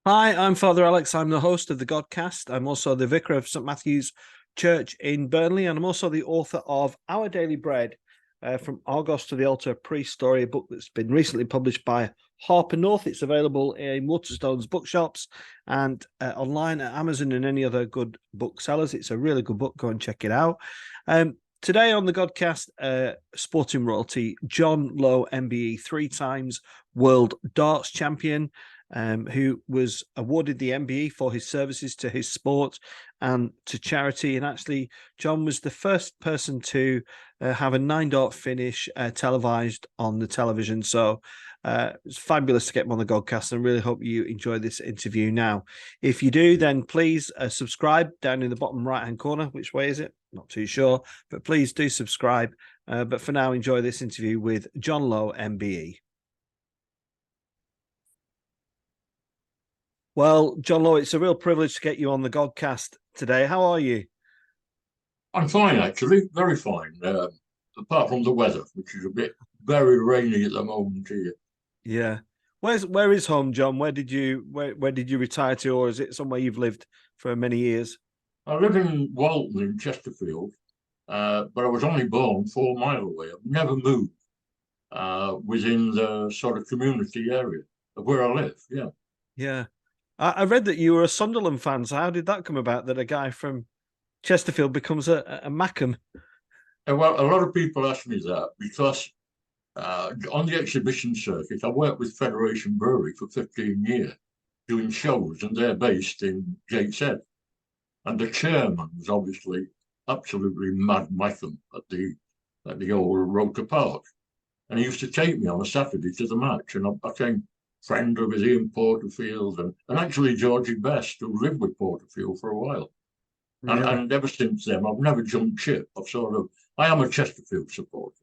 Hi, I'm Father Alex. I'm the host of the Godcast. I'm also the vicar of St Matthew's Church in Burnley, and I'm also the author of Our Daily Bread, From Argos to the Altar, a Pre-Story, a book that's been recently published by Harper North. It's available in Waterstones bookshops and online at Amazon and any other good booksellers. It's a really good book. Go and check it out. Today on the Godcast, sporting royalty, John Lowe MBE, 3 times world darts champion, who was awarded the MBE for his services to his sport and to charity. And actually, John was the first person to have a 9-dart finish televised on the television. So it's fabulous to get him on the Godcast, and really hope you enjoy this interview now. If you do, then please subscribe down in the bottom right-hand corner. Which way is it? Not too sure, but please do subscribe. But for now, enjoy this interview with John Lowe MBE. Well, John Lowe, it's a real privilege to get you on the Godcast today. How are you? I'm fine, actually, very fine. Apart from the weather, which is a bit very rainy at the moment here. Yeah. Where is home, John? Where did you retire to, or is it somewhere you've lived for many years? I live in Walton in Chesterfield, but I was only born 4 miles away. I've never moved within the sort of community area of where I live. Yeah. Yeah. I read that you were a Sunderland fan. So how did that come about that a guy from Chesterfield becomes a Mackem? Well, a lot of people ask me that because on the exhibition circuit, I worked with Federation Brewery for 15 years doing shows, and they're based in Gateshead. And the chairman was obviously absolutely mad Mackem at the old Roker Park. And he used to take me on a Saturday to the match. And I became friend of Ian Porterfield and actually Georgie Best, who lived with Porterfield for a while. Really? And ever since then, I've never jumped ship. I am a Chesterfield supporter,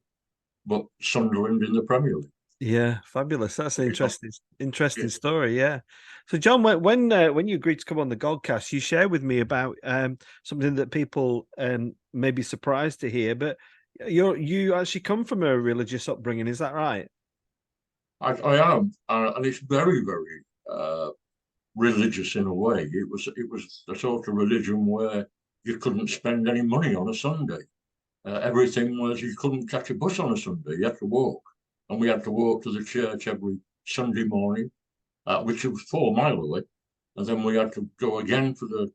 but Sunderland in the Premier League. Yeah, fabulous. That's an You know, interesting yeah. story. Yeah. So, John, when you agreed to come on the Godcast, you shared with me about something that people may be surprised to hear, but you actually come from a religious upbringing. Is that right? I am, and it's very, very religious in a way. It was the sort of religion where you couldn't spend any money on a Sunday. Everything was you couldn't catch a bus on a Sunday. You had to walk, and we had to walk to the church every Sunday morning, which was 4 miles away, and then we had to go again for the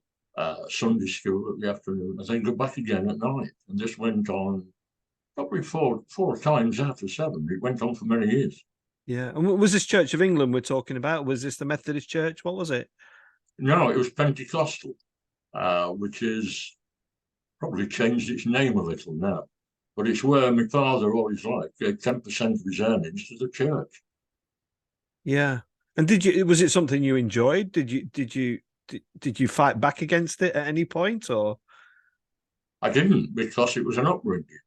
Sunday school at the afternoon, and then go back again at night. And this went on probably four times out of 7. It went on for many years. Yeah. And was this Church of England we're talking about? Was this the Methodist Church? What was it? No, it was Pentecostal, which is probably changed its name a little now. But it's where my father always liked gave 10% of his earnings to the church. Yeah. And was it something you enjoyed? Did you fight back against it at any point, or? I didn't because it was an upbringing.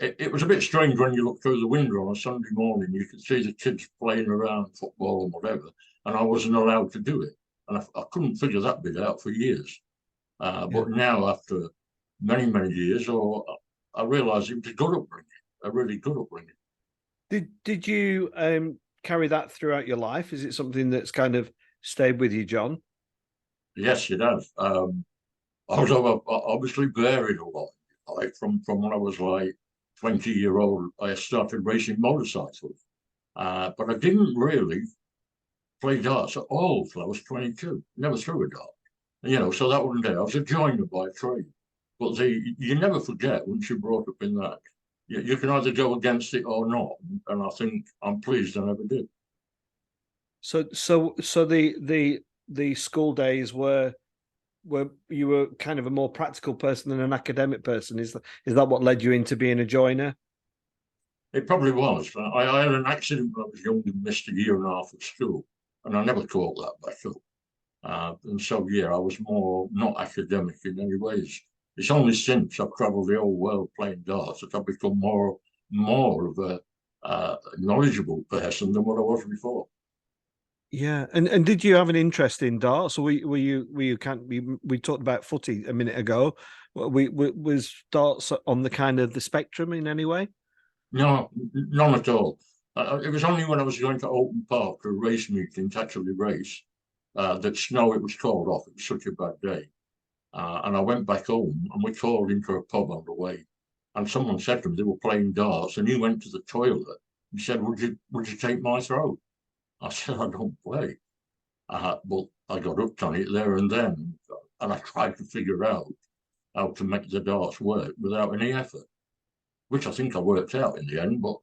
It was a bit strange when you look through the window on a Sunday morning, you could see the kids playing around football and whatever, and I wasn't allowed to do it. And I couldn't figure that bit out for years. Yeah. But now, after many, many years, I realised it was a good upbringing, a really good upbringing. Did you carry that throughout your life? Is it something that's kind of stayed with you, John? Yes, it has. Although I obviously varied a lot. Like from when I was like 20-year old, I started racing motorcycles. But I didn't really play darts at all till I was 22. Never threw a dart. So that wasn't it. I was a joiner by trade. But you never forget once you're brought up in that. You can either go against it or not. And I think I'm pleased I never did. So the school days were you were kind of a more practical person than an academic person? Is that what led you into being a joiner? It probably was. I had an accident when I was young and missed a year and a half at school. And I never caught that back up. And so, yeah, I was more not academic in any ways. It's only since I've travelled the whole world playing darts that I've become more of a knowledgeable person than what I was before. Yeah, and did you have an interest in darts, or were you kind? We talked about footy a minute ago. Was darts on the kind of the spectrum in any way? No, none at all. It was only when I was going to Open Park to a race meeting to actually race that snow, it was called off. It was such a bad day. And I went back home and we called into a pub on the way. And someone said to him, they were playing darts, and he went to the toilet. He said, would you take my throw? I said, I don't play. But I got hooked on it there and then. And I tried to figure out how to make the darts work without any effort, which I think I worked out in the end. But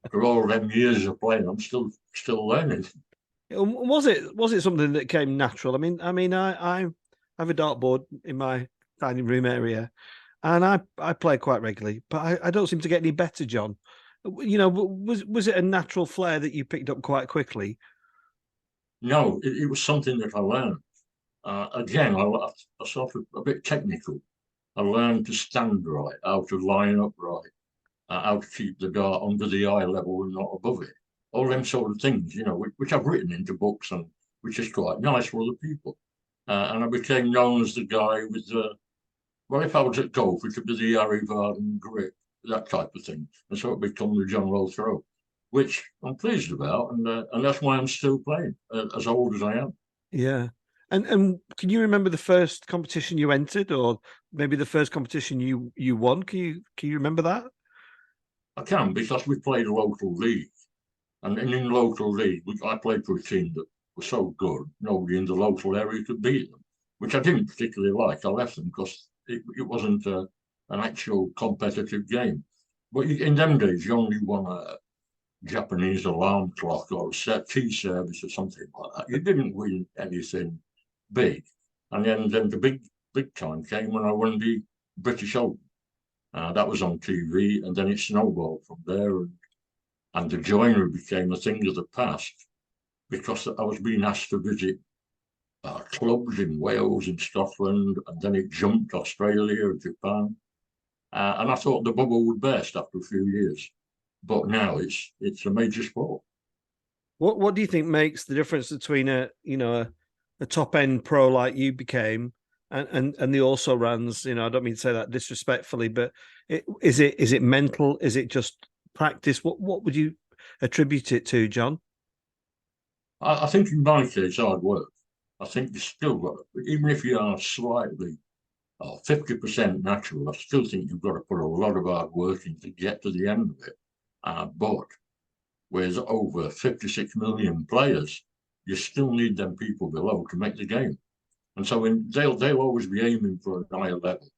after all them years of playing, I'm still learning. Was it something that came natural? I have a dartboard in my dining room area, and I play quite regularly, but I don't seem to get any better, John. Was it a natural flair that you picked up quite quickly? No, it was something that I learned. Again, I sort of a bit technical. I learned to stand right, how to line up right, how to keep the dart under the eye level and not above it. All them sort of things, which I've written into books and which is quite nice for other people. And I became known as the guy with the, well, if I was at golf, it could be the Harry Varden grip, that type of thing. And so it became the John Roll throw, which I'm pleased about. And that's why I'm still playing, as old as I am. Yeah. And can you remember the first competition you entered, or maybe the first competition you won? Can you remember that? I can, because we played a local league. And in local league, I played for a team that was so good, nobody in the local area could beat them, which I didn't particularly like. I left them because it wasn't an actual competitive game. But in them days, you only won a Japanese alarm clock or a set tea service or something like that. You didn't win anything big. And then the big time came when I won the British Open. That was on TV, and then it snowballed from there. And the joinery became a thing of the past because I was being asked to visit clubs in Wales and Scotland, and then it jumped Australia and Japan. And I thought the bubble would burst after a few years, but now it's a major sport. What do you think makes the difference between a top end pro like you became and the also rans? I don't mean to say that disrespectfully, but is it mental? Is it just practice? What would you attribute it to, John? I think in my case, hard work. I think you still got, even if you are slightly 50% natural, I still think you've got to put a lot of hard work in to get to the end of it. But with over 56 million players, you still need them people below to make the game. And so they'll always be aiming for a higher level.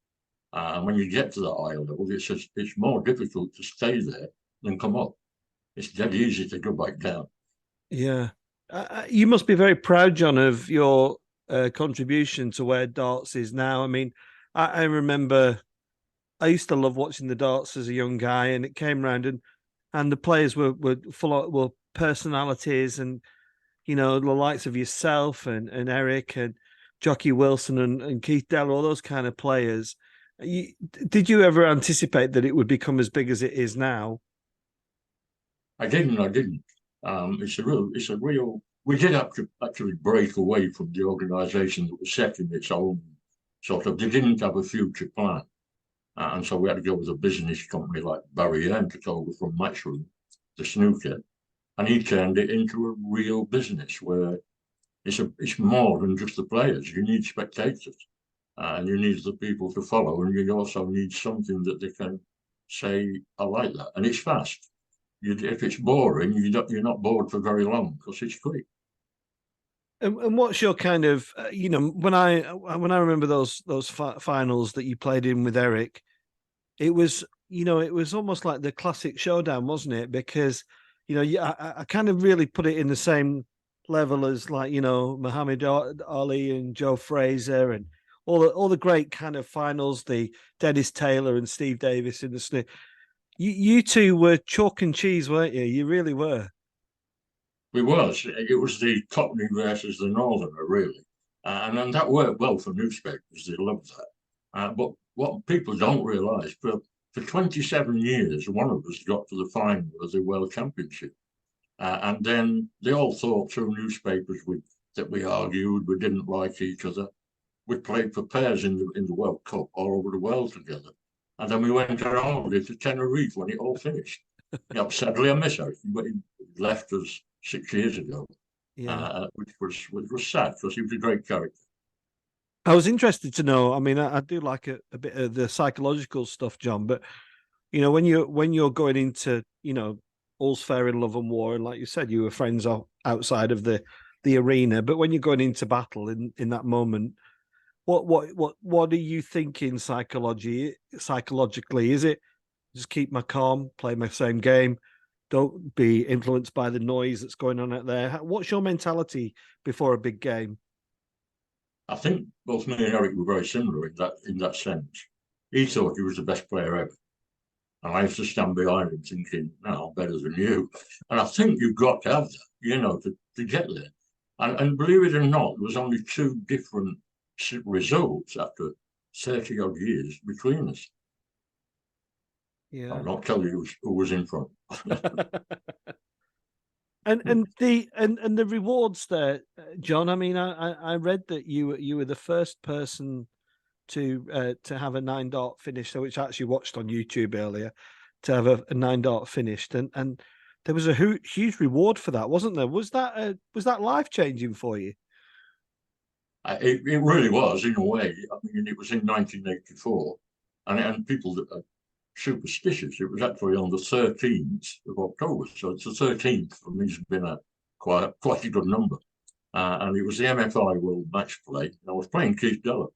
And when you get to that higher level, it's more difficult to stay there than come up. It's dead easy to go back down. Yeah. You must be very proud, John, of your contribution to where darts is now. I remember I used to love watching the darts as a young guy, and it came round and the players were full of were personalities, and the likes of yourself and Eric and Jocky Wilson and Keith Dell, all those kind of players. Did you ever anticipate that it would become as big as it is now? I didn't. It's a real. We did have to actually break away from the organisation that was set in its own sort of. They didn't have a future plan, and so we had to go with a business company like Barry Hearn took over from Matchroom, the snooker, and he turned it into a real business where it's more than just the players. You need spectators, and you need the people to follow, and you also need something that they can say, "I like that," and it's fast. If it's boring, you're not bored for very long because it's quick. And what's your kind of when I remember those finals that you played in with Eric, it was it was almost like the classic showdown, wasn't it? Because I kind of really put it in the same level as like Muhammad Ali and Joe Fraser and all the great kind of finals, the Dennis Taylor and Steve Davis in the snooker. You two were chalk and cheese, weren't you? You really were. It was the Cockney versus the Northerner, really. And then that worked well for newspapers. They loved that. But what people don't realise, for 27 years, one of us got to the final of the World Championship. And then they all thought through newspapers that we argued, we didn't like each other. We played for pairs in the World Cup all over the world together. And then we went on holiday to Tenerife when it all finished. Sadly, I miss Eric. He left us 6 years ago, Yeah. which was sad because he was a great character. I was interested to know. I mean, I do like a bit of the psychological stuff, John. But when you're going into all's fair in love and war, and like you said, you were friends outside of the arena. But when you're going into battle in that moment, what are you thinking psychologically? Is it just keep my calm, play my same game, don't be influenced by the noise that's going on out there? What's your mentality before a big game? I think both me and Eric were very similar in that sense. He thought he was the best player ever. And I used to stand behind him thinking, no, I'm better than you. And I think you've got to have that, to get there. And believe it or not, there was only two different results after 30 odd years between us. Yeah. I'll not tell you who was in front. And the rewards there, John. I mean, I read that you were the first person to have a 9-dart finish, so which I actually watched on YouTube earlier, to have a 9-dart finished, and there was a huge reward for that, wasn't there? Was that life changing for you? It really was, in a way. I mean, it was in 1984, and people that are superstitious. It was actually on the 13th of October, so it's the 13th for me has been quite a good number. And it was the MFI World Match Play. And I was playing Keith Dillon,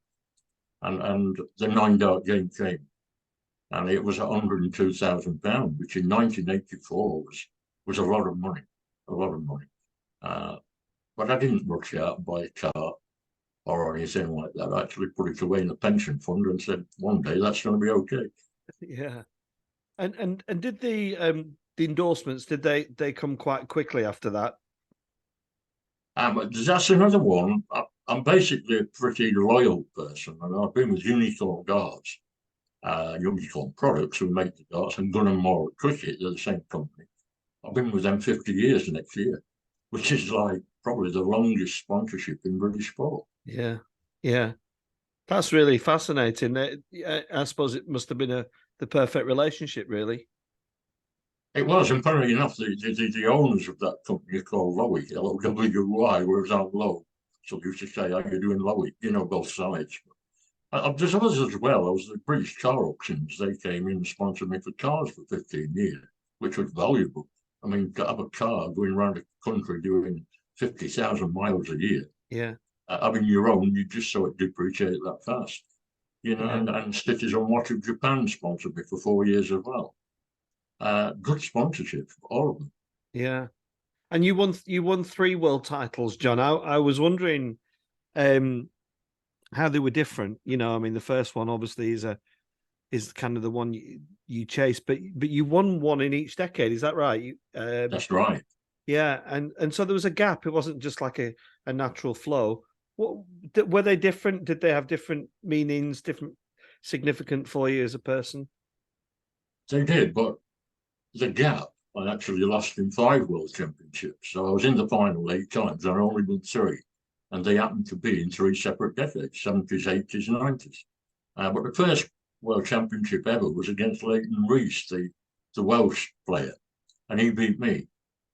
and the 9-dart game came, and it was £102,000, which in 1984 was a lot of money, a lot of money. But I didn't rush out and buy a car or anything like that. I actually put it away in a pension fund and said, one day that's going to be okay. Yeah. And did the endorsements, did they come quite quickly after that? That's another one. I'm basically a pretty loyal person, and I've been with Unicorn Darts, Unicorn Products, who make the darts, and Gunn & Cricket, they're the same company. I've been with them 50 years next year, which is like probably the longest sponsorship in British sport. Yeah, yeah, that's really fascinating. I suppose it must have been the perfect relationship, really. It was, and funnily enough, the owners of that company are called Lowe, Lowy, whereas I'm Lowe. So they used to say, how you doing, Lowe? Both sides. There's others as well. I was at the British car auctions. They came in and sponsored me for cars for 15 years, which was valuable. I mean, to have a car going around the country doing 50,000 miles a year. Yeah. Having your own, you just saw it depreciate that fast. Yeah. And Stitches on Watch of Japan sponsored me for 4 years as well. Good sponsorship, all of them. Yeah. And you won 3 world titles, John. I was wondering how they were different. I mean, the first one obviously is kind of the one you chase, but you won one in each decade. Is that right? That's right. Yeah, and so there was a gap. It wasn't just like a natural flow. Were they different? Did they have different meanings, different significant for you as a person? They did, but the gap, I actually lost in 5 world championships. So I was in the final 8 times and I only won 3. And they happened to be in 3 separate decades, 70s, 80s, and 90s. But the first world championship ever was against Leighton Rees, the Welsh player. And he beat me.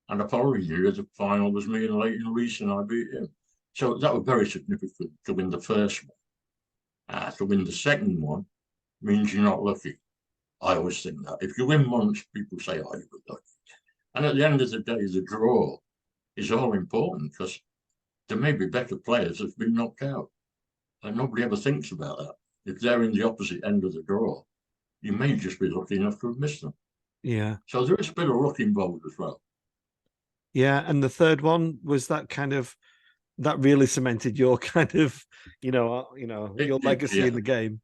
And the following year, the final was me and Leighton Rees, and I beat him. So that was very significant to win the first one. To win the second one means you're not lucky. I always think that. If you win once, people say, oh, you were lucky. And at the end of the day, the draw is all important because there may be better players that's been knocked out. And nobody ever thinks about that. If they're in the opposite end of the draw, you may just be lucky enough to have missed them. Yeah. So there is a bit of luck involved as well. Yeah. And the third one was that really cemented your kind of, your legacy in the game.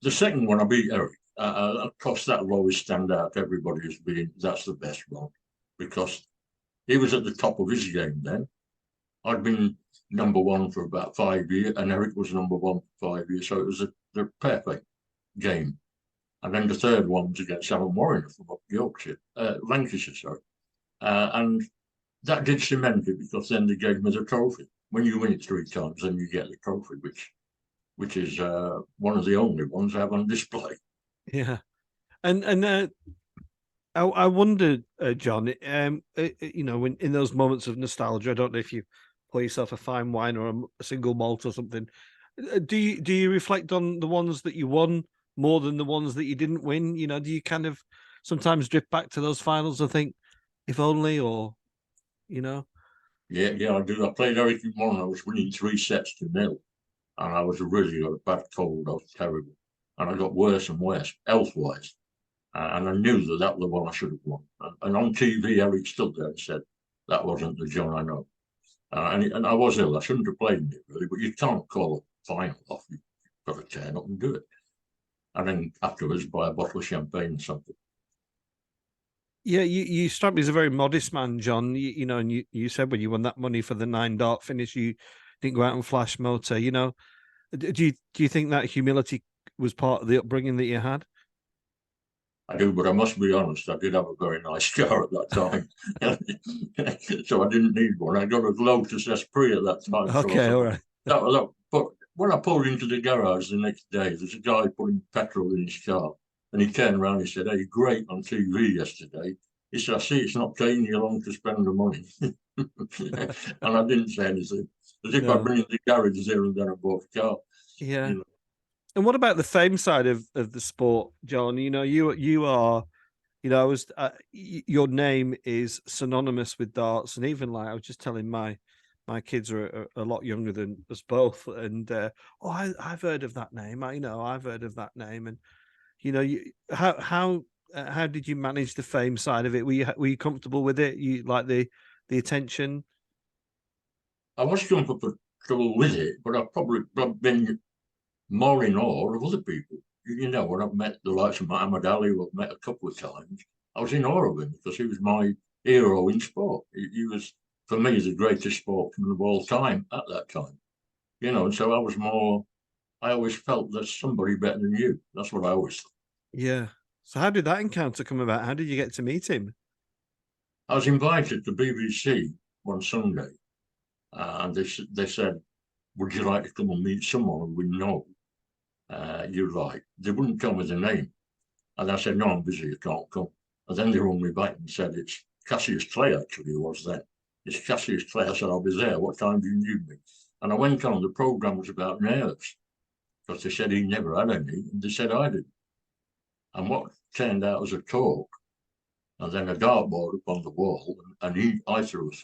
The second one, I beat Eric. Of course, that'll always stand out. Everybody has been, that's the best one because he was at the top of his game then. I'd been number 1 for about 5 years, and Eric was number 1 for 5 years. So it was the perfect game. And then the third one was against Alan Warren from up Yorkshire, Lancashire, sorry. And that did cement it because then they gave me the trophy. When you win it 3 times, then you get the trophy, which is one of the only ones I have on display. Yeah, and I wondered, John, you know, when in those moments of nostalgia, I don't know if you pour yourself a fine wine or a single malt or something. Do you reflect on the ones that you won more than the ones that you didn't win? You know, do you kind of sometimes drift back to those finals and think, if only, or you know? Yeah, yeah, I do. I played everything one. I was winning 3 sets to 0, and I was really got a bad cold. I was terrible, and I got worse and worse health-wise. And I knew that that was the one I should have won. And on TV, Eric stood there and said, "That wasn't the John I know." And I was ill. I shouldn't have played it really, but you can't call a final off. You've got to turn up and do it. And then afterwards, buy a bottle of champagne or something. Yeah, you strike me as a very modest man, John. You know, and you said when you won that money for the 9 dart finish, you didn't go out and flash motor. You know, do you think that humility was part of the upbringing that you had? I do, but I must be honest, I did have a very nice car at that time. So I didn't need one. I got a Lotus Esprit at that time. So I Okay, all thought, right. but when I pulled into the garage the next day, there's a guy putting petrol in his car. And he turned around and he said, "Hey, great on TV yesterday." He said, "I see it's not taking you long to spend the money." And I didn't say anything. As if I'd No, been in the garage there and then I bought a car. yeah. You know, And what about the fame side of the sport, John? You know, you are, you know, I was your name is synonymous with darts, and even like I was just telling my kids are a lot younger than us both, and oh, I've heard of that name. You know, I've heard of that name, and you know, how did you manage the fame side of it? Were you comfortable with it? You like the attention? I was comfortable with it, but I've probably been more in awe of other people. You know, when I've met the likes of Muhammad Ali, who I've met a couple of times, I was in awe of him because he was my hero in sport. He was, for me, the greatest sportsman of all time at that time. You know, and so I always felt there's somebody better than you. That's what I always thought. Yeah. So how did that encounter come about? How did you get to meet him? I was invited to BBC one Sunday, and they said, "Would you like to come and meet someone we know you like?" They wouldn't tell me the name. And I said, "No, I'm busy, I can't come." And then they rung me back and said, "It's Cassius Clay, actually, it was then. It's Cassius Clay." I said, "I'll be there. What time do you need me?" And I went on. The programme was about nerves because they said he never had any, and they said I did. And what turned out as a talk, and then a dartboard up on the wall, and I threw a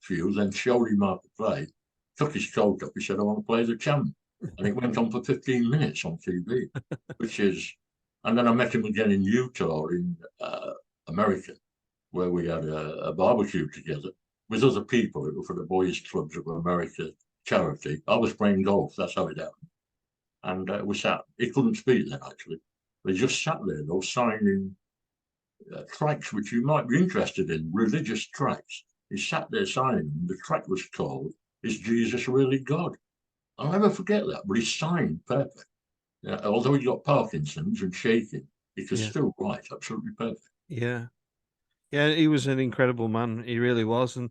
few, then showed him how to play, took his coat up, he said, "I want to play the champ." And it went on for 15 minutes on TV, which is, and then I met him again in Utah in America, where we had a barbecue together with other people. It was for the Boys Clubs of America charity. I was playing golf, that's how it happened. And we sat, he couldn't speak then actually. We just sat there, though, signing tracks which you might be interested in, religious tracks. He sat there signing them. The track was called "Is Jesus Really God?" I'll never forget that, but he signed perfect. Although he got Parkinson's and shaking, he could Yeah. still write absolutely perfect. Yeah. Yeah, he was an incredible man. He really was. And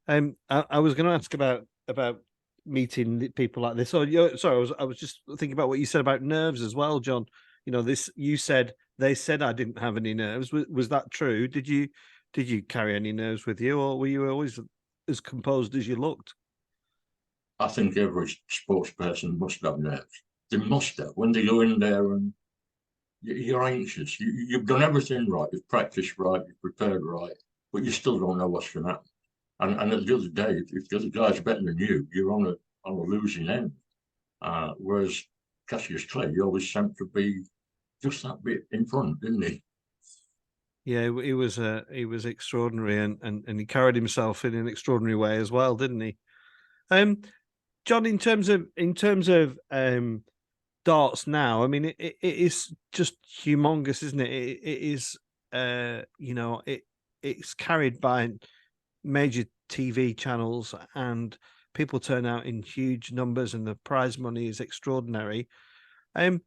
I was going to ask about meeting people like this. Oh, sorry, I was just thinking about what you said about nerves as well, John. You know, this you said they said I didn't have any nerves. Was that true? Did you carry any nerves with you, or were you always as composed as you looked? I think every sports person must have nerves. They must have. When they go in there and you're anxious, you've done everything right, you've practiced right, you've prepared right, but you still don't know what's going to happen. And at the other day, if the other guy's better than you, you're on a losing end. Whereas Cassius Clay, he always seemed to be just that bit in front, didn't he? Yeah, he was extraordinary, and he carried himself in an extraordinary way as well, didn't he? Um, John, in terms of darts now, I mean, it is just humongous, isn't it? It is, you know, it's carried by major TV channels, and people turn out in huge numbers, and the prize money is extraordinary. Um,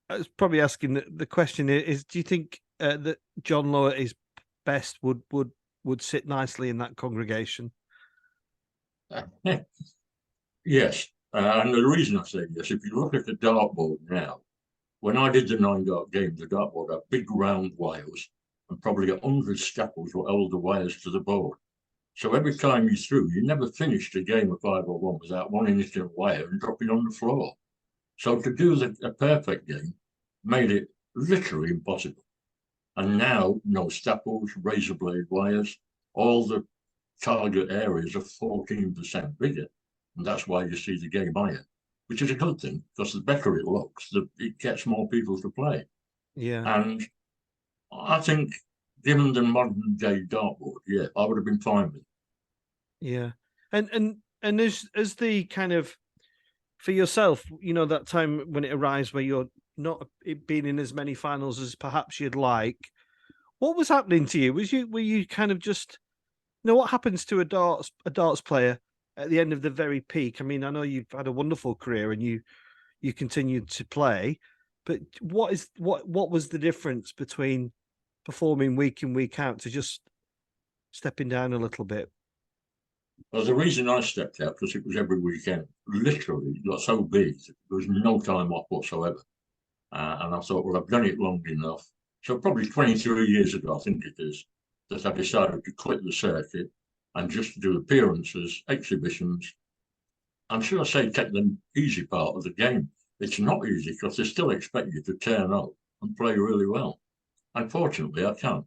I was probably asking the question is: do you think that John Lowe is best would sit nicely in that congregation? Yes. And the reason I say yes, if you look at the dartboard now, when I did the 9 dart game, the dartboard had big round wires and probably 100 scaffolds were held the wires to the board. So every time you threw, you never finished a game of 5-on-1 without one hitting a wire and dropping on the floor. So to do a perfect game made it literally impossible. And now, no scaffolds, razor blade wires, all the target areas are 14% bigger. And that's why you see the game higher, which is a good thing, because the better it looks, it gets more people to play. Yeah. And I think, given the modern day dartboard, yeah, I would have been fine with it. Yeah. And as the kind of, for yourself, you know, that time when it arrives where you're not being in as many finals as perhaps you'd like, what was happening to you? Were you kind of just, you know, what happens to a darts player at the end of the very peak? I mean, I know you've had a wonderful career and you continued to play, but what was the difference between performing week in, week out to just stepping down a little bit? Well, the reason I stepped out, because it was every weekend, literally, it got so big, there was no time off whatsoever. And I thought, well, I've done it long enough. So probably 23 years ago, I think it is, that I decided to quit the circuit and just do appearances, exhibitions, and should I say, take the easy part of the game. It's not easy because they still expect you to turn up and play really well. Unfortunately, I can't.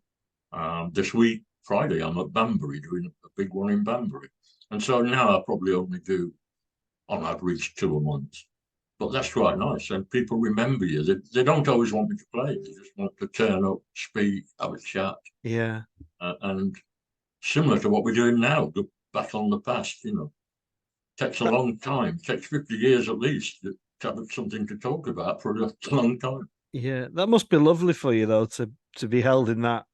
This week, Friday, I'm at Banbury doing a big one in Banbury. And so now I probably only do, on average, 2 a month. But that's quite nice. And people remember you. They don't always want me to play. They just want to turn up, speak, have a chat. Yeah. And similar to what we're doing now, go back on the past, you know. Takes a long time. Takes 50 years at least to have something to talk about for a long time. Yeah, that must be lovely for you though to be held in that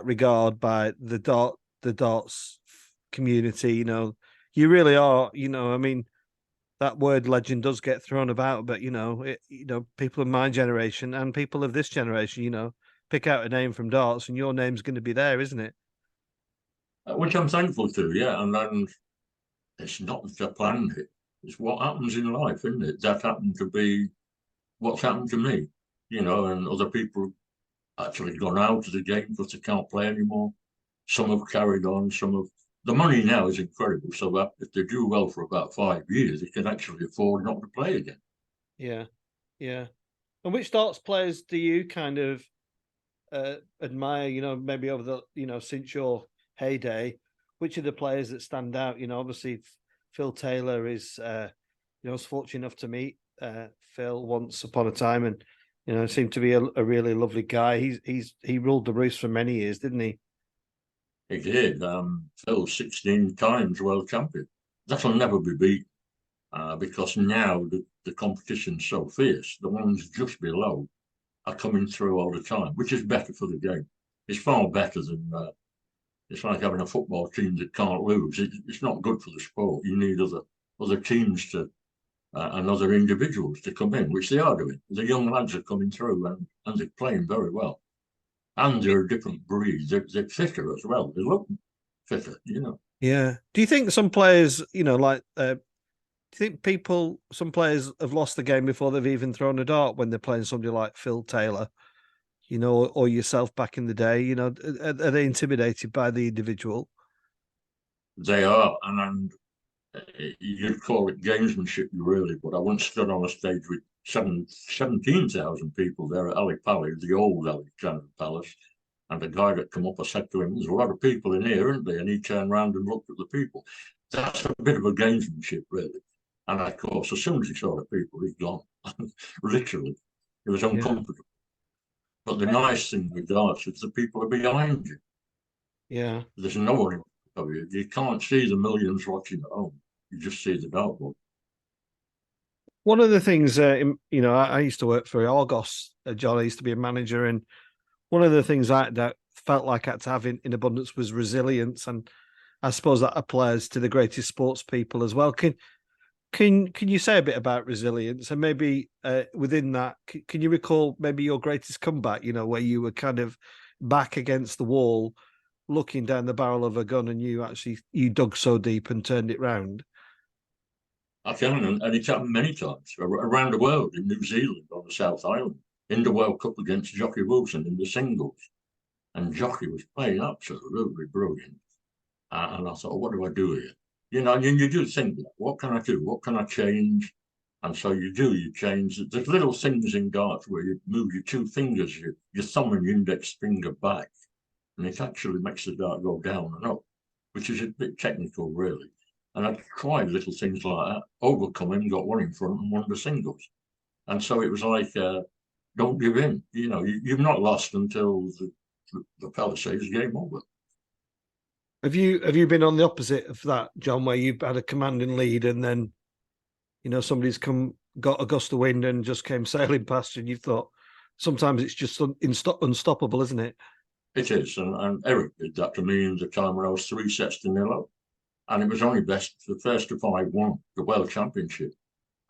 regard by the darts community. You know, you really are. You know, I mean, that word legend does get thrown about, but you know, people of my generation and people of this generation, you know, pick out a name from darts, and your name's going to be there, isn't it? Which I'm thankful to, yeah. And then it's not that I planned it. It's what happens in life, isn't it? That happened to be what's happened to me, you know, and other people actually gone out of the game because they can't play anymore. Some have carried on, some have. The money now is incredible. So that if they do well for about 5 years, they can actually afford not to play again. Yeah, yeah. And which darts players do you kind of admire? You know, maybe over the since your heyday, which are the players that stand out? You know, obviously Phil Taylor is. I was fortunate enough to meet Phil once upon a time, and seemed to be a really lovely guy. He ruled the roost for many years, didn't he? He did. Phil 16 times world champion. That'll never be beaten because now the competition's so fierce. The ones just below are coming through all the time, which is better for the game. It's far better than it's like having a football team that can't lose. It's not good for the sport. You need other teams to and other individuals to come in, which they are doing. The young lads are coming through and they're playing very well. And they're a different breed. They're fitter as well. They look fitter, you know. Yeah. Do you think some players, like, do you think some players have lost the game before they've even thrown a dart when they're playing somebody like Phil Taylor, or yourself back in the day? Are they intimidated by the individual? They are, and you'd call it gamesmanship, really, but I once stood on a stage with 17,000 people there at Ali Pali, the old Alexandra Palace, and the guy that come up, I said to him, there's a lot of people in here, isn't there? And he turned around and looked at the people. That's a bit of a gamesmanship, really. And of course, as soon as he saw the people, he's gone. Literally. It was uncomfortable. Yeah. But the nice thing with darts is the people are behind you. Yeah. There's no one in front of you. You can't see the millions watching at home. You just see the dartboard. One of the things, I used to work for Argos, John. I used to be a manager, and one of the things that felt like I had to have in abundance was resilience, and I suppose that applies to the greatest sports people as well. Can you say a bit about resilience, and maybe within that, can you recall maybe your greatest comeback? Where you were kind of back against the wall, looking down the barrel of a gun, and you dug so deep and turned it round. I can, and it's happened many times around the world, in New Zealand, on the South Island, in the World Cup against Jocky Wilson in the singles. and Jocky was playing absolutely brilliant. And I thought, what do I do here? You know, and you do think, what can I do? What can I change? And so you change. There's little things in darts where you move your two fingers, your thumb and your index finger back, and it actually makes the dart go down and up, which is a bit technical, really. And I tried little things like that, overcoming, got one in front and won the singles. And so it was like, don't give in. You know, you've not lost until the fella says game over. Have you been on the opposite of that, John, where you've had a commanding lead and then, you know, somebody's got a gust of wind and just came sailing past you, and you thought sometimes it's just unstoppable, isn't it? It is, and Eric did that to me in the time when I was 3-0 up, and it was only best the first to 5 won the World Championship,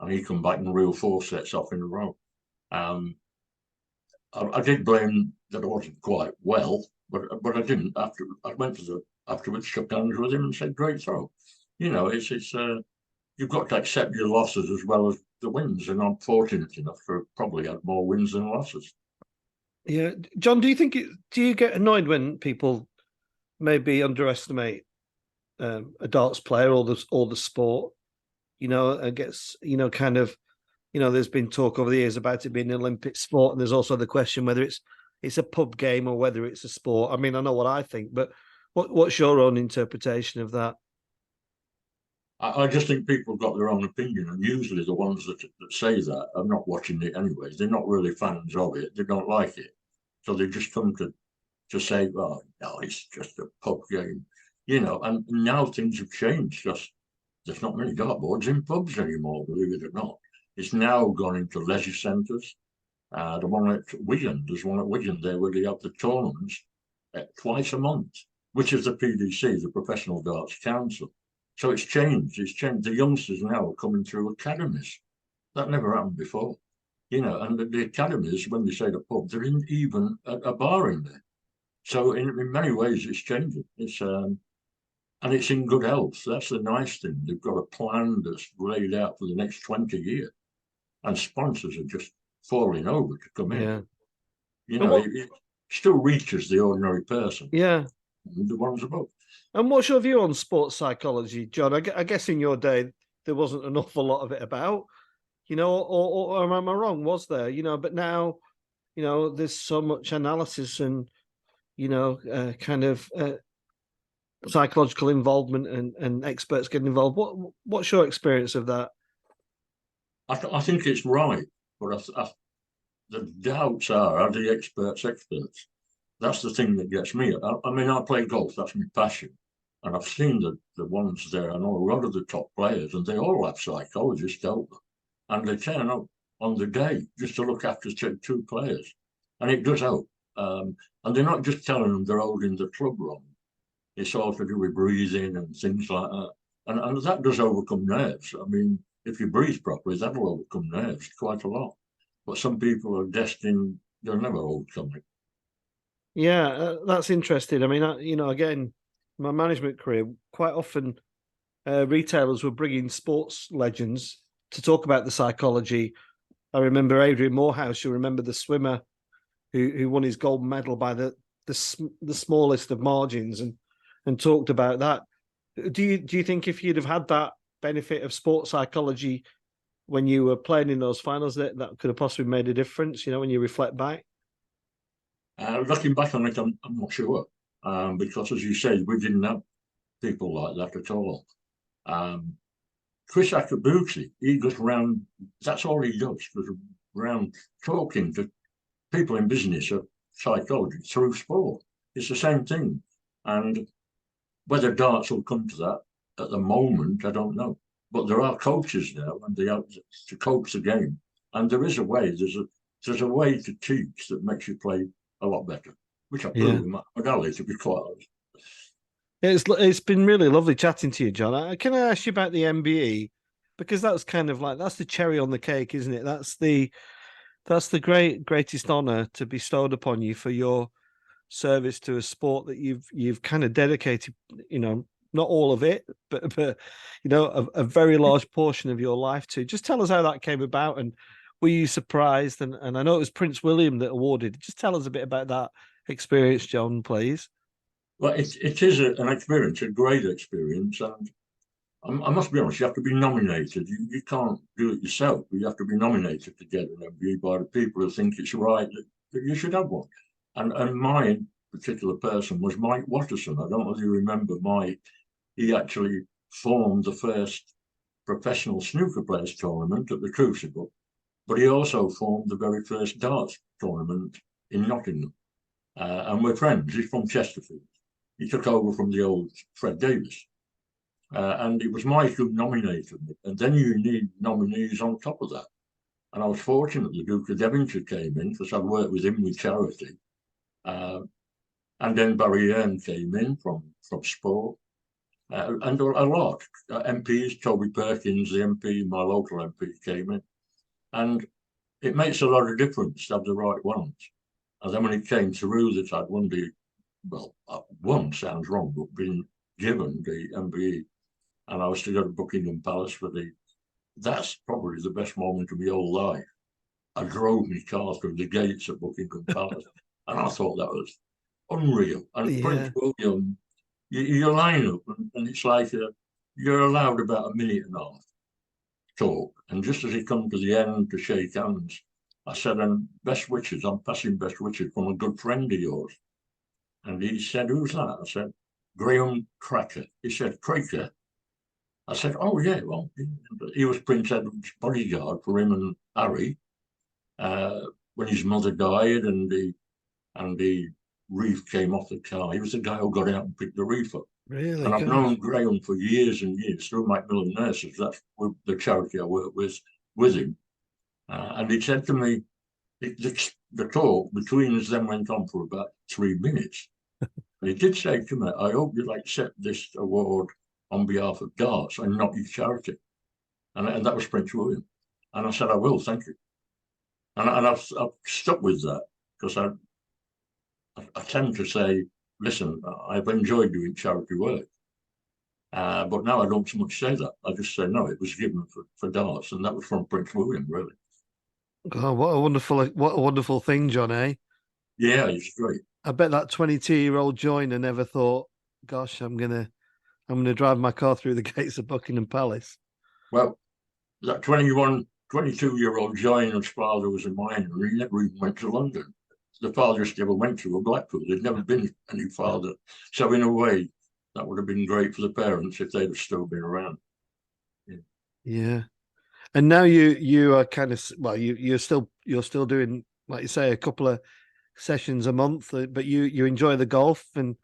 and he come back and reeled 4 sets off in a row. I did blame that I wasn't quite well, but I didn't. After I went to afterwards, shook hands with him and said, "Great throw." You know, it's you've got to accept your losses as well as the wins, and I'm fortunate enough to have probably had more wins than losses. Yeah, John, do you get annoyed when people maybe underestimate a darts player or the sport? You know, I guess, you know, kind of, you know, there's been talk over the years about it being an Olympic sport, and there's also the question whether it's a pub game or whether it's a sport. I mean, I know what I think, but what's your own interpretation of that? I just think people have got their own opinion, and usually the ones that say that are not watching it anyways. They're not really fans of it. They don't like it, so they just come to say, "Well, no, it's just a pub game," you know. And now things have changed. Just there's not many dartboards in pubs anymore, believe it or not. It's now gone into leisure centres. The one at Wigan, there's one at Wigan there where they have the tournaments twice a month, which is the PDC, the Professional Darts Council. So it's changed. It's changed. The youngsters now are coming through academies. That never happened before, you know. And the academies, when they say the pub, they're in even a bar in there. So in many ways, it's changing. It's and it's in good health. That's the nice thing. They've got a plan that's laid out for the next 20 years, and sponsors are just falling over to come in. Yeah, You know, it still reaches the ordinary person. Yeah, The ones above. And what's your view on sports psychology, John? I guess in your day there wasn't an awful lot of it about, you know, or am I wrong? Was there, you know? But now, you know, there's so much analysis and, you know, kind of psychological involvement and experts getting involved. What's your experience of that? I think it's right, but the doubts are the experts experts? That's the thing that gets me. I mean, I play golf. That's my passion. And I've seen the ones there. I know a lot of the top players, and they all have psychologists, don't they? And they turn up on the day just to look after two players. And it does help. And they're not just telling them they're holding the club wrong. It's all to do with breathing and things like that. And that does overcome nerves. I mean, if you breathe properly, that'll overcome nerves quite a lot. But some people are destined, they'll never overcome it. Yeah, that's interesting. I mean, you know, again, my management career, quite often retailers were bringing sports legends to talk about the psychology. I remember Adrian Morehouse. You remember the swimmer who won his gold medal by the smallest of margins and talked about that. Do you think if you'd have had that benefit of sports psychology when you were playing in those finals, that could have possibly made a difference? You know, when you reflect back. Looking back on it, I'm not sure, because as you said, we didn't have people like that at all. Chris Akabuchi, he goes around, that's all he does, goes around talking to people in business of psychology through sport. It's the same thing. And whether darts will come to that at the moment, I don't know. But there are coaches now, and they have to coach the game. And there is a way, there's a way to teach that makes you play a lot better, which I prove in my medallion, to be quite honest. It's been really lovely chatting to you, John. Can I ask you about the MBE? Because that's kind of like, that's the cherry on the cake, isn't it? That's the greatest honor to be bestowed upon you for your service to a sport that you've kind of dedicated, you know, not all of it, but you know, a very large portion of your life to. Just tell us how that came about, and were you surprised? And I know it was Prince William that awarded. Just tell us a bit about that experience, John, please. Well, it is an experience, a great experience, and I must be honest, you have to be nominated. You can't do it yourself, but you have to be nominated to get an MBE by the people who think it's right that you should have one. And my particular person was Mike Watterson. I don't know if you remember Mike. He actually formed the first professional snooker players tournament at the Crucible, but he also formed the very first darts tournament in Nottingham. And we're friends. He's from Chesterfield. He took over from the old Fred Davis. And it was Mike who nominated me. And then you need nominees on top of that. And I was fortunate the Duke of Devonshire came in because I'd worked with him with charity. And then Barry Hearn came in from sport. And a lot. MPs, Toby Perkins, the MP, my local MP came in. And it makes a lot of difference to have the right ones. And then when it came through that I'd won one sounds wrong, but been given the MBE, and I was to go to Buckingham Palace for that's probably the best moment of my whole life. I drove my car through the gates at Buckingham Palace, and I thought that was unreal. And Prince William, you line up, and it's like you're allowed about a minute and a half talk. And just as he come to the end to shake hands, I said, and best wishes, I'm passing best wishes from a good friend of yours. And he said, who's that? I said, Graham Cracker. He said, Cracker. I said, oh, yeah, well, he was Prince Edward's bodyguard for him and Harry when his mother died and the reef came off the car. He was the guy who got out and picked the reef up. Really? And I've known Graham for years and years through Macmillan Nurses. That's the charity I work with him. And he said to me, the talk between us then went on for about 3 minutes. And he did say to me, I hope you'll accept this award on behalf of darts and not your charity. And that was Prince William. And I said, I will, thank you. And I've stuck with that because I tend to say, listen, I've enjoyed doing charity work. But now I don't so much say that. I just say, no, it was given for darts. And that was from Prince William, really. Oh, what a wonderful thing, John, eh? Yeah, it's great. I bet that 22-year-old joiner never thought, gosh, I'm gonna drive my car through the gates of Buckingham Palace. Well, that 22-year-old joiner's father was a miner, and he never even went to London. The farthest he ever went to was Blackpool. There'd never been any farther. So in a way, that would have been great for the parents if they'd have still been around. Yeah. And now you are kind of, well, you're still doing, like you say, a couple of sessions a month, but you enjoy the golf, and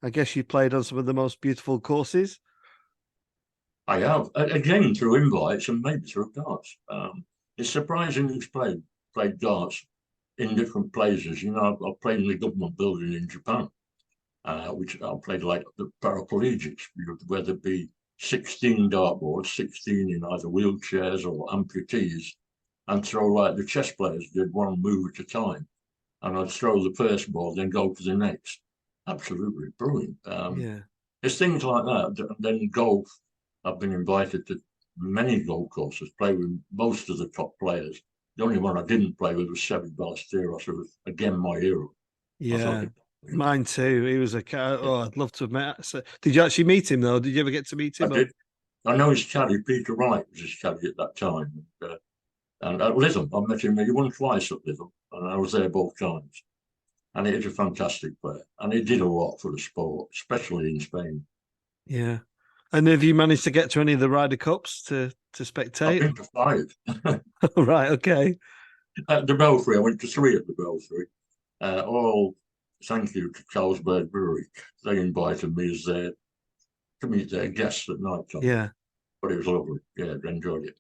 I guess you played on some of the most beautiful courses. I have, again, through invites and maybe through darts. It's surprising who's played darts in different places. You know, I've played in the government building in Japan, which I played like the paraplegics, where there'd be 16 dartboards, 16 in either wheelchairs or amputees, and throw like the chess players did, one move at a time. And I'd throw the first ball, then go to the next. Absolutely brilliant. Yeah. It's things like that. Then golf, I've been invited to many golf courses, play with most of the top players. The only one I didn't play with was Seve Ballesteros, who was, again, my hero. Yeah. Mine too. He was I'd love to have met. So, did you actually meet him though? Did you ever get to meet him? I did. I know his caddy, Peter Wright, was his caddy at that time. And at Lytham, I met him. He won twice at Lytham, and I was there both times. And he is a fantastic player, and he did a lot for the sport, especially in Spain. Yeah. And have you managed to get to any of the Ryder Cups to spectate? I've been to 5. Right. Okay. At the Belfry, I went to 3 at the Belfry. All thank you to Carlsberg Brewery. They invited me as to meet their guests at night time. Yeah. But it was lovely. Yeah, I enjoyed it.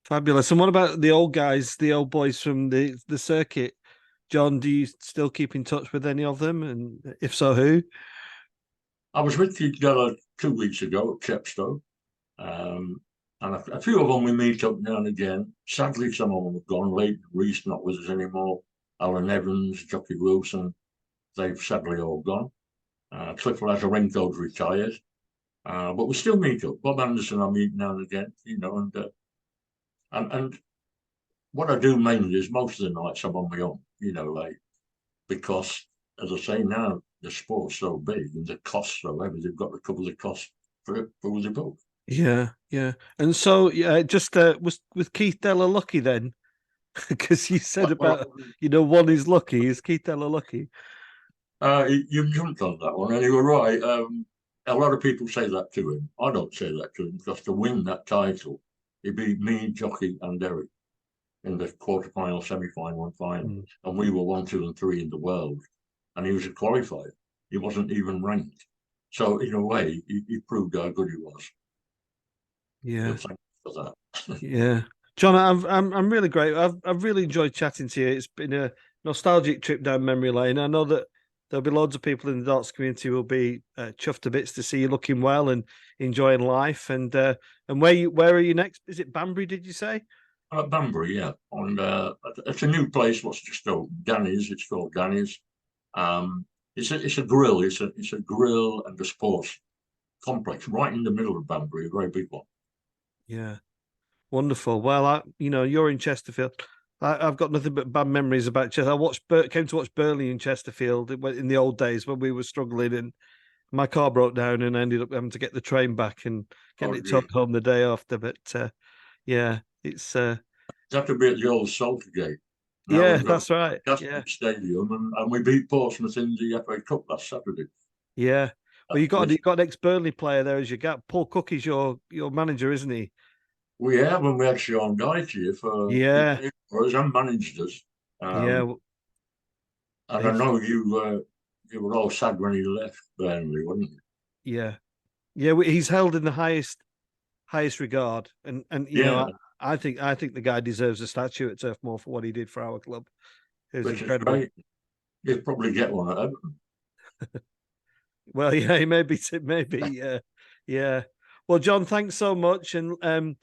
Fabulous. And what about the old guys, the old boys from the circuit? John, do you still keep in touch with any of them? And if so, who? I was with Keith Geller 2 weeks ago at Chepstow. And a few of them we meet up now and again. Sadly, some of them have gone. Leighton Reese not with us anymore. Alan Evans, Jocky Wilson, they've sadly all gone. Cliff Lazarenko's retired. But we still meet up. Bob Anderson I meet now and again, you know, and what I do mainly is most of the nights I'm on my own, you know, like, because as I say now, the sport's so big and the costs so heavy, they've got to cover the cost for the book. Yeah, yeah. And so, yeah, just was with Keith Della lucky then? Because you said about, one is lucky. Is Keith Della lucky? You jumped on that one, and you were right. A lot of people say that to him. I don't say that to him because to win that title, he beat me, Jocky, and Derek in the quarterfinal, semi-final, and final, and we were 1, 2, and 3 in the world, and he was a qualifier. He wasn't even ranked. So in a way, he proved how good he was. Yeah, So thank you for that. yeah. John, I'm really great. I've really enjoyed chatting to you. It's been a nostalgic trip down memory lane. I know that there'll be loads of people in the darts community who will be chuffed to bits to see you looking well and enjoying life. And where are you next? Is it Banbury? Did you say? Banbury, yeah. And it's a new place. What's just called Danny's. It's called Danny's. It's a grill. It's a grill and a sports complex right in the middle of Banbury, a very big one. Yeah, wonderful. Well, you're in Chesterfield. I've got nothing but bad memories about Chester. Came to watch Burnley in Chesterfield in the old days when we were struggling, and my car broke down, and I ended up having to get the train back and getting it towed home the day after. But yeah, it's That to be at the old Saltergate. Now yeah, we've got that's right. Yeah, Stadium, and we beat Portsmouth in the FA Cup last Saturday. yeah. Well, you got an ex-Burnley player there as your gap. Paul Cook is your manager, isn't he? We have, and we had Sean Dyche here for us and managed us. Yeah, and I know you were all sad when he left Burnley, weren't you? yeah, yeah. He's held in the highest regard, and I think the guy deserves a statue at Turf Moor for what he did for our club. It was Which incredible. is great. You'll probably get one at Everton. Well, yeah, maybe, yeah. Well, John, thanks so much, and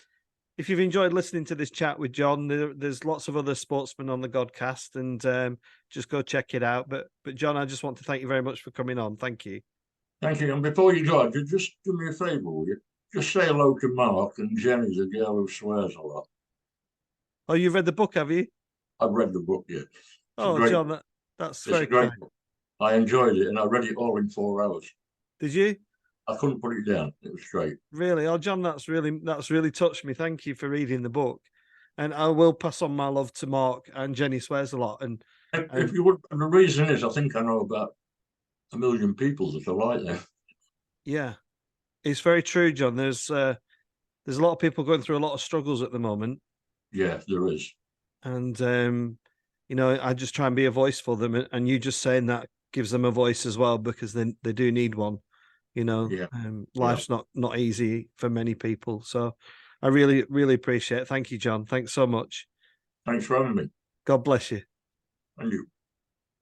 if you've enjoyed listening to this chat with John, there's lots of other sportsmen on the Godcast, and just go check it out. But John, I just want to thank you very much for coming on. Thank you. Thank you. And before you go, just do me a favour, will you? Just say hello to Mark and Jenny, the girl who swears a lot. Oh, you've read the book, have you? I've read the book, yeah. Oh, John, that's very great kind. book. I enjoyed it, and I read it all in 4 hours. Did you? I couldn't put it down. It was great. Really? Oh, John, that's really touched me. Thank you for reading the book, and I will pass on my love to Mark and Jenny swears a lot. And if you would, the reason is I think I know about 1 million people that are like that. Yeah, it's very true, John. There's a lot of people going through a lot of struggles at the moment. Yeah, there is. And I just try and be a voice for them, and you just saying that gives them a voice as well, because they do need one. Life's not easy for many people, so I really appreciate it. Thank you, John. Thanks so much. Thanks for having me. God bless you. And you.